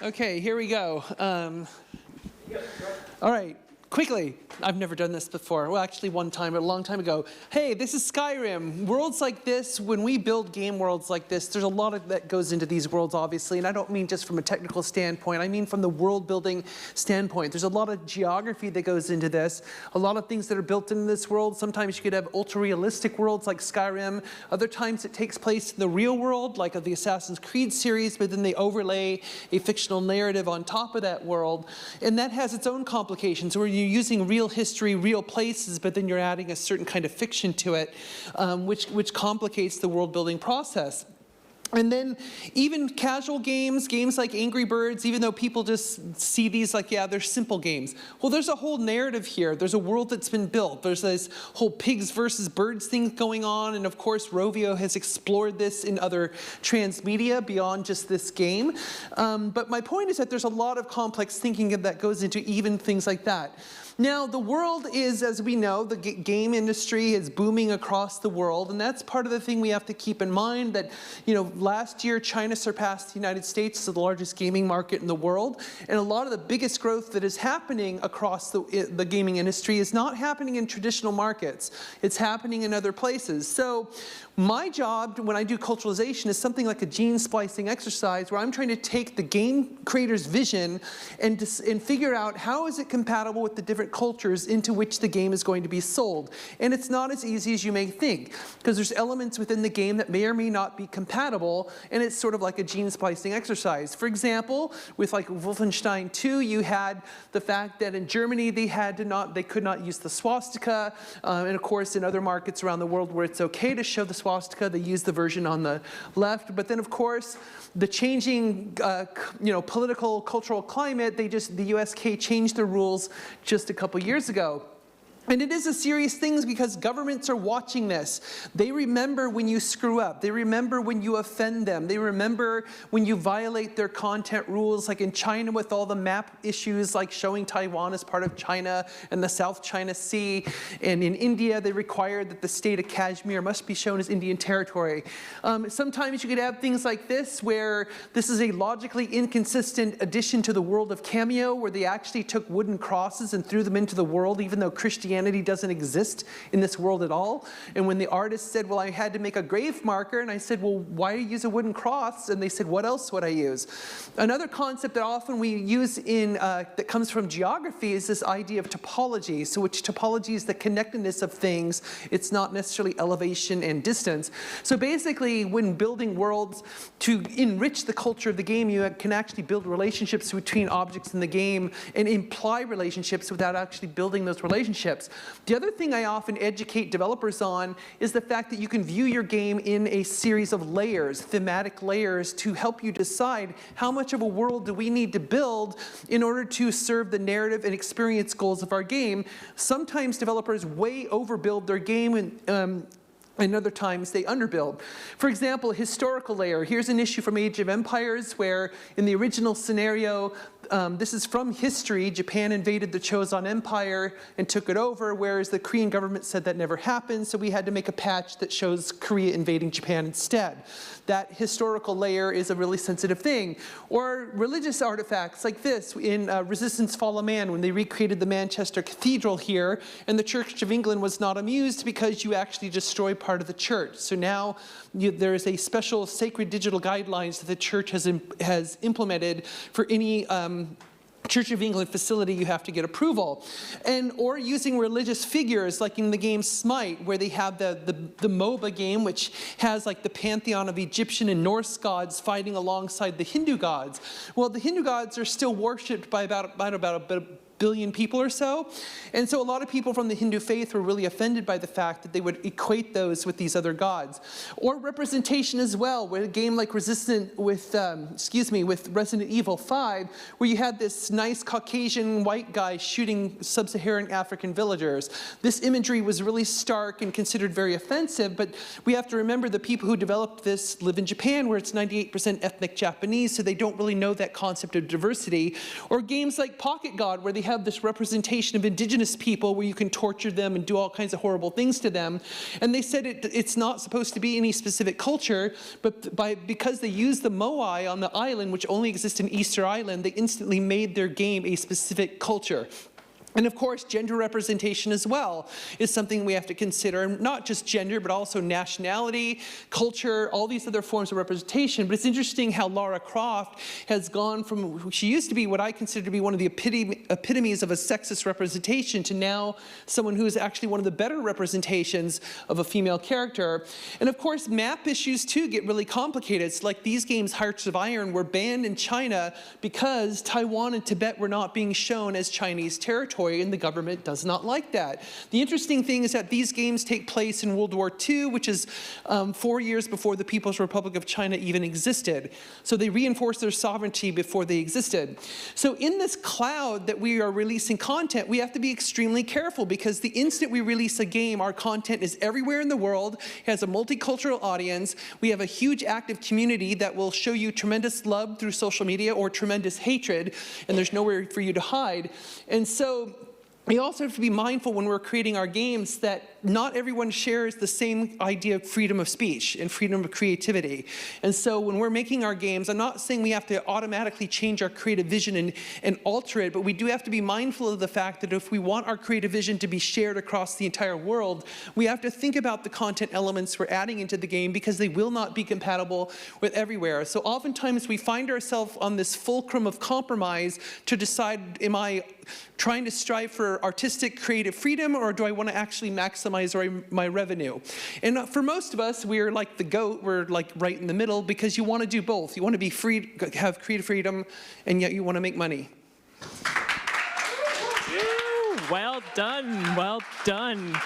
Okay, here we go. All right, quickly. I've never done this before. Well, actually one time, but a long time ago. Hey, this is Skyrim. Worlds like this, when we build game worlds like this, there's a lot of that goes into these worlds, obviously, and I don't mean just from a technical standpoint. I mean from the world building standpoint. There's a lot of geography that goes into this, a lot of things that are built into this world. Sometimes you could have ultra-realistic worlds like Skyrim. Other times it takes place in the real world, like of the Assassin's Creed series, but then they overlay a fictional narrative on top of that world, and that has its own complications, where you're using real history, real places, but then you're adding a certain kind of fiction to it, which complicates the world building process. And then even casual games like Angry Birds, even though people just see these like, yeah, they're simple games. Well, there's a whole narrative here. There's a world that's been built. There's this whole pigs versus birds thing going on. And of course, Rovio has explored this in other transmedia beyond just this game. But my point is that there's a lot of complex thinking that goes into even things like that. Now, the world is, as we know, the game industry is booming across the world, and that's part of the thing we have to keep in mind, that, you know, last year China surpassed the United States as the largest gaming market in the world, and a lot of the biggest growth that is happening across the gaming industry is not happening in traditional markets. It's happening in other places. So my job when I do culturalization is something like a gene splicing exercise, where I'm trying to take the game creator's vision and figure out how is it compatible with the different cultures into which the game is going to be sold. And it's not as easy as you may think, because there's elements within the game that may or may not be compatible, and it's sort of like a gene splicing exercise. For example, with like Wolfenstein 2, you had the fact that in Germany they could not use the swastika, and of course in other markets around the world where it's okay to show the swastika, they use the version on the left. But then of course the changing political cultural climate, the USK changed their rules just a couple years ago. And it is a serious thing because governments are watching this. They remember when you screw up. They remember when you offend them. They remember when you violate their content rules, like in China with all the map issues, like showing Taiwan as part of China and the South China Sea. And in India, they required that the state of Kashmir must be shown as Indian territory. Sometimes you could have things like this, where this is a logically inconsistent addition to the world of Cameo, where they actually took wooden crosses and threw them into the world, even though Christianity doesn't exist in this world at all. And when the artist said, well, I had to make a grave marker, and I said, well, why use a wooden cross? And they said, what else would I use? Another concept that often we use that comes from geography is this idea of topology. So which topology is the connectedness of things. It's not necessarily elevation and distance. So basically, when building worlds to enrich the culture of the game, you can actually build relationships between objects in the game and imply relationships without actually building those relationships. The other thing I often educate developers on is the fact that you can view your game in a series of layers, thematic layers, to help you decide how much of a world do we need to build in order to serve the narrative and experience goals of our game. Sometimes developers way overbuild their game, and other times they underbuild. For example, historical layer. Here's an issue from Age of Empires where in the original scenario, this is from history, Japan invaded the Choson Empire and took it over, whereas the Korean government said that never happened, so we had to make a patch that shows Korea invading Japan instead. That historical layer is a really sensitive thing. Or religious artifacts like this in Resistance Fall of Man, when they recreated the Manchester Cathedral here, and the Church of England was not amused because you actually destroy part of the church. So now there is a special sacred digital guidelines that the church has implemented for any Church of England facility. You have to get approval. Or using religious figures like in the game Smite, where they have the MOBA game, which has like the pantheon of Egyptian and Norse gods fighting alongside the Hindu gods. Well, the Hindu gods are still worshipped by about a billion people or so. And so a lot of people from the Hindu faith were really offended by the fact that they would equate those with these other gods. Or representation as well, where a game like Resident Evil 5, where you had this nice Caucasian white guy shooting sub-Saharan African villagers. This imagery was really stark and considered very offensive, but we have to remember the people who developed this live in Japan, where it's 98% ethnic Japanese, so they don't really know that concept of diversity. Or games like Pocket God, where they have this representation of indigenous people where you can torture them and do all kinds of horrible things to them. And they said it's not supposed to be any specific culture, but because they used the moai on the island, which only exists in Easter Island, they instantly made their game a specific culture. And of course, gender representation as well is something we have to consider, not just gender, but also nationality, culture, all these other forms of representation. But it's interesting how Lara Croft has gone from, she used to be what I consider to be one of the epitomes of a sexist representation to now someone who is actually one of the better representations of a female character. And of course, map issues too get really complicated. It's like these games, Hearts of Iron, were banned in China because Taiwan and Tibet were not being shown as Chinese territory, and the government does not like that. The interesting thing is that these games take place in World War II, which is 4 years before the People's Republic of China even existed. So they reinforced their sovereignty before they existed. So in this cloud that we are releasing content, we have to be extremely careful, because the instant we release a game, our content is everywhere in the world, has a multicultural audience. We have a huge active community that will show you tremendous love through social media or tremendous hatred, and there's nowhere for you to hide. And so we also have to be mindful when we're creating our games that not everyone shares the same idea of freedom of speech and freedom of creativity. And so when we're making our games, I'm not saying we have to automatically change our creative vision and alter it, but we do have to be mindful of the fact that if we want our creative vision to be shared across the entire world, we have to think about the content elements we're adding into the game, because they will not be compatible with everywhere. So oftentimes we find ourselves on this fulcrum of compromise to decide, am I trying to strive for artistic creative freedom, or do I want to actually maximize my revenue? And for most of us, we're like the goat, we're like right in the middle, because you want to do both. You want to be free, have creative freedom, and yet you want to make money. Well done, well done.